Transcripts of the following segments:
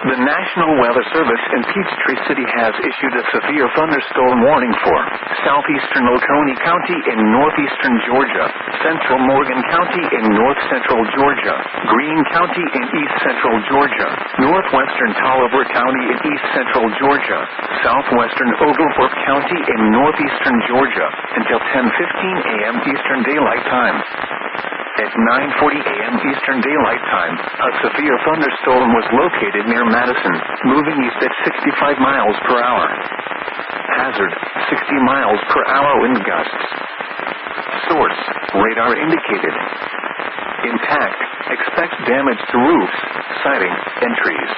The National Weather Service in Peachtree City has issued a severe thunderstorm warning for southeastern Oconee County in northeastern Georgia, central Morgan County in north-central Georgia, Greene County in east-central Georgia, northwestern Taliaferro County in east-central Georgia, southwestern Oglethorpe County in northeastern Georgia until 10:15 a.m. Eastern Daylight Time. At 9:40 a.m. Eastern Daylight Time, a severe thunderstorm was located near Madison, moving east at 65 miles per hour. Hazard, 60 miles per hour wind gusts. Source, radar indicated. Intact, expect damage to roofs, siding, and trees.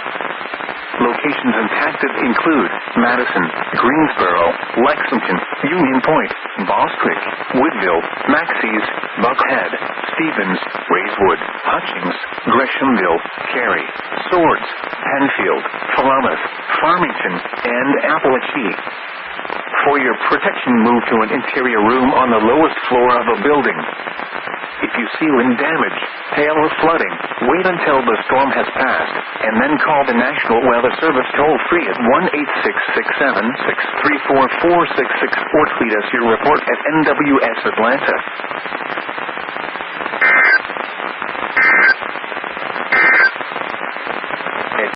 Locations impacted include Madison, Greensboro, Lexington, Union Point, Bostwick, Woodville, Maxey's, Buckhead, Stevens, Rayswood, Hutchings, Greshamville, Cary, Swords, Penfield, Falmouth, Farmington, and Appalachia. For your protection, move to an interior room on the lowest floor of a building. If you see wind damage, hail, or flooding, wait until the storm has passed, and then call the National Weather Service toll-free at 1-866-7-634-466 or tweet us your report at NWS Atlanta.